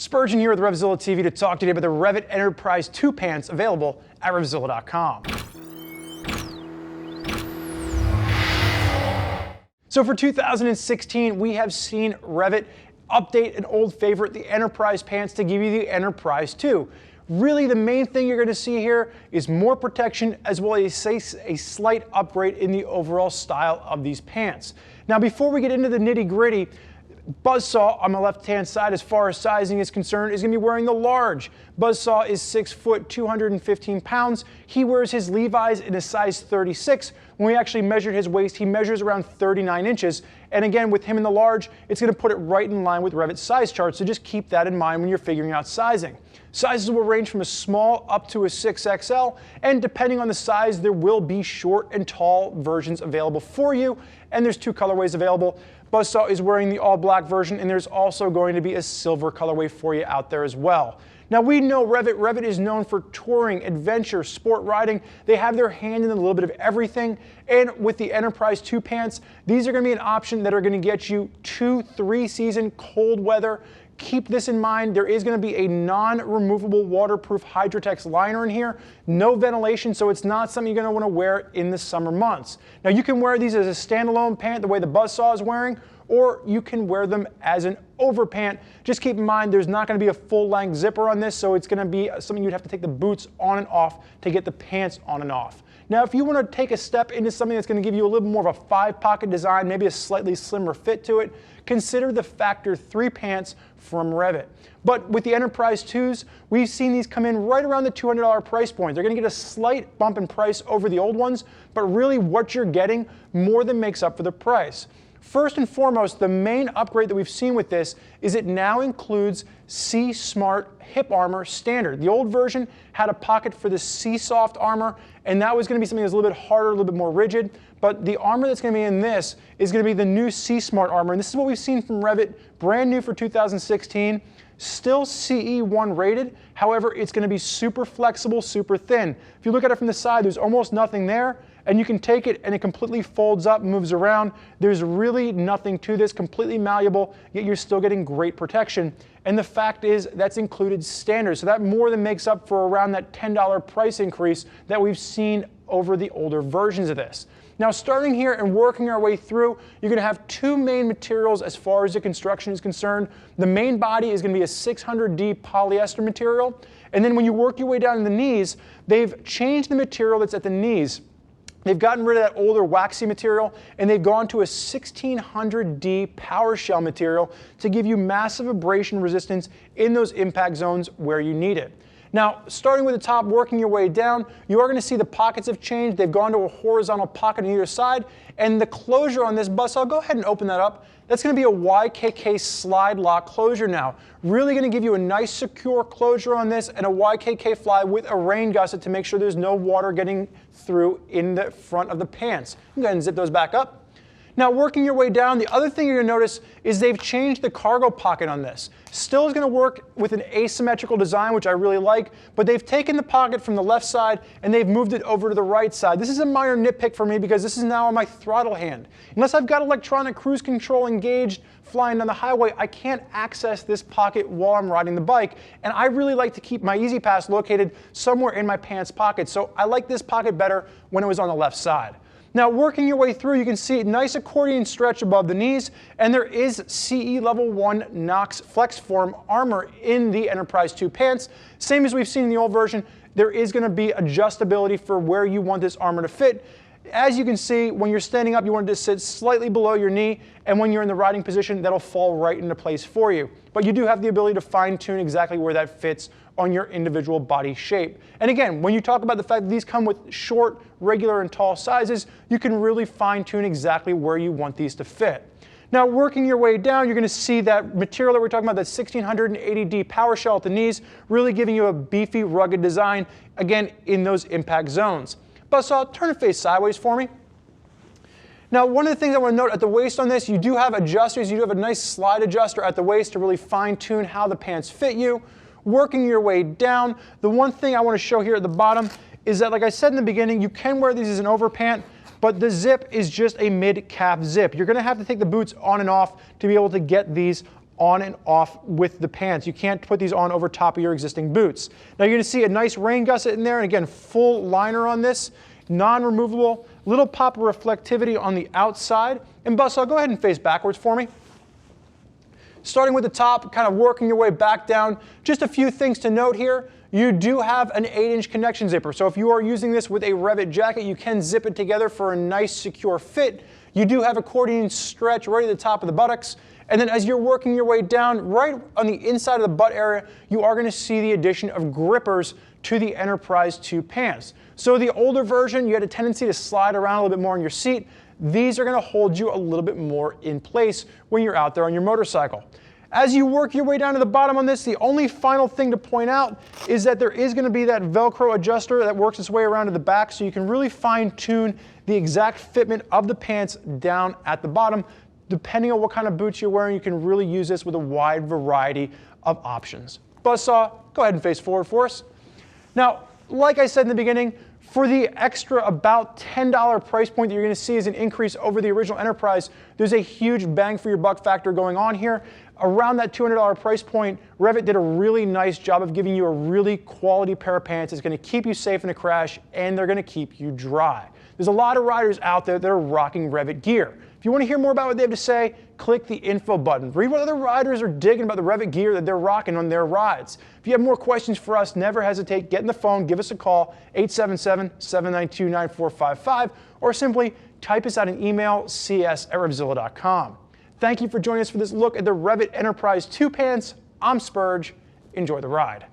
Spurgeon here with RevZilla TV to talk today about the REV'IT Enterprise 2 pants available at RevZilla.com. So for 2016, we have seen REV'IT update an old favorite, the Enterprise pants, to give you the Enterprise 2. Really, the main thing you're going to see here is more protection as well as a slight upgrade in the overall style of these pants. Now, before we get into the nitty-gritty, Buzzsaw on the left-hand side, as far as sizing is concerned, is going to be wearing the large. Buzzsaw is 6 foot, 215 pounds. He wears his Levi's in a size 36. When we actually measured his waist, he measures around 39 inches. And again, with him in the large, it's going to put it right in line with REV'IT's size chart, so just keep that in mind when you're figuring out sizing. Sizes will range from a small up to a 6XL, and depending on the size, there will be short and tall versions available for you, and there's 2 colorways available. Buzzsaw is wearing the all-black version, and there's also going to be a silver colorway for you out there as well. Now, we know REV'IT. REV'IT is known for touring, adventure, sport riding. They have their hand in a little bit of everything, and with the Enterprise 2 pants, these are going to be an option that are going to get you 2-3 season cold weather. Keep this in mind, there is going to be a non-removable waterproof Hydratex liner in here. No ventilation, so it's not something you're going to want to wear in the summer months. Now, you can wear these as a standalone pant the way the Buzzsaw is wearing, or you can wear them as an overpant. Just keep in mind there's not going to be a full-length zipper on this, so it's going to be something you'd have to take the boots on and off to get the pants on and off. Now, if you want to take a step into something that's going to give you a little more of a 5-pocket design, maybe a slightly slimmer fit to it, consider the Factor 3 pants from REV'IT. But with the Enterprise 2s, we've seen these come in right around the $200 price point. They're going to get a slight bump in price over the old ones, but really what you're getting more than makes up for the price. First and foremost, the main upgrade that we've seen with this is it now includes Seesmart hip armor standard. The old version had a pocket for the Seesoft armor, and that was going to be something that's a little bit harder, a little bit more rigid. But the armor that's going to be in this is going to be the new Seesmart armor, and this is what we've seen from REV'IT, brand new for 2016. Still CE1 rated, however, it's going to be super flexible, super thin. If you look at it from the side, there's almost nothing there, and you can take it and it completely folds up, moves around. There's really nothing to this, completely malleable, yet you're still getting great protection. And the fact is, that's included standard, so that more than makes up for around that $10 price increase that we've seen over the older versions of this. Now, starting here and working our way through, you're going to have 2 main materials as far as the construction is concerned. The main body is going to be a 600D polyester material, and then when you work your way down to the knees, they've changed the material that's at the knees. They've gotten rid of that older waxy material, and they've gone to a 1600D power shell material to give you massive abrasion resistance in those impact zones where you need it. Now, starting with the top, working your way down, you are going to see the pockets have changed. They've gone to a horizontal pocket on either side, and the closure on this bus, I'll go ahead and open that up. That's going to be a YKK slide lock closure now. Really going to give you a nice secure closure on this, and a YKK fly with a rain gusset to make sure there's no water getting through in the front of the pants. You can go ahead and zip those back up. Now, working your way down, the other thing you're going to notice is they've changed the cargo pocket on this. Still is going to work with an asymmetrical design, which I really like, but they've taken the pocket from the left side and they've moved it over to the right side. This is a minor nitpick for me because this is now on my throttle hand. Unless I've got electronic cruise control engaged flying down the highway, I can't access this pocket while I'm riding the bike, and I really like to keep my Easy Pass located somewhere in my pants pocket, so I like this pocket better when it was on the left side. Now, working your way through, you can see a nice accordion stretch above the knees, and there is CE level 1 Knox Flexiform armor in the Enterprise 2 pants. Same as we've seen in the old version, there is going to be adjustability for where you want this armor to fit. As you can see, when you're standing up, you want it to sit slightly below your knee, and when you're in the riding position, that'll fall right into place for you. But you do have the ability to fine-tune exactly where that fits on your individual body shape. And again, when you talk about the fact that these come with short, regular, and tall sizes, you can really fine-tune exactly where you want these to fit. Now, working your way down, you're going to see that material that we're talking about, that 1680D power shell at the knees, really giving you a beefy, rugged design, again, in those impact zones. Buzzsaw, turn and face sideways for me. Now, one of the things I want to note at the waist on this, you do have adjusters. You do have a nice slide adjuster at the waist to really fine-tune how the pants fit you. Working your way down, the one thing I want to show here at the bottom is that, like I said in the beginning, you can wear these as an overpant, but the zip is just a mid-calf zip. You're going to have to take the boots on and off to be able to get these on and off with the pants. You can't put these on over top of your existing boots. Now you're going to see a nice rain gusset in there, and again, full liner on this, non-removable, little pop of reflectivity on the outside. And Buzzsaw, go ahead and face backwards for me. Starting with the top, kind of working your way back down. Just a few things to note here. You do have an 8-inch connection zipper. So if you are using this with a REV'IT jacket, you can zip it together for a nice secure fit. You do have accordion stretch right at the top of the buttocks. And then as you're working your way down, right on the inside of the butt area, you are going to see the addition of grippers to the Enterprise 2 pants. So the older version, you had a tendency to slide around a little bit more on your seat. These are going to hold you a little bit more in place when you're out there on your motorcycle. As you work your way down to the bottom on this, the only final thing to point out is that there is going to be that Velcro adjuster that works its way around to the back, so you can really fine-tune the exact fitment of the pants down at the bottom. Depending on what kind of boots you're wearing, you can really use this with a wide variety of options. Buzzsaw, go ahead and face forward for us. Now, like I said in the beginning, for the extra about $10 price point that you're going to see as an increase over the original Enterprise, there's a huge bang for your buck factor going on here. Around that $200 price point, REV'IT did a really nice job of giving you a really quality pair of pants. It's going to keep you safe in a crash, and they're going to keep you dry. There's a lot of riders out there that are rocking REV'IT gear. If you want to hear more about what they have to say, click the info button. Read what other riders are digging about the REV'IT gear that they're rocking on their rides. If you have more questions for us, never hesitate. Get in the phone, give us a call, 877-792-9455, or simply type us out an email, cs@revzilla.com. Thank you for joining us for this look at the REV'IT Enterprise 2 pants. I'm Spurge. Enjoy the ride.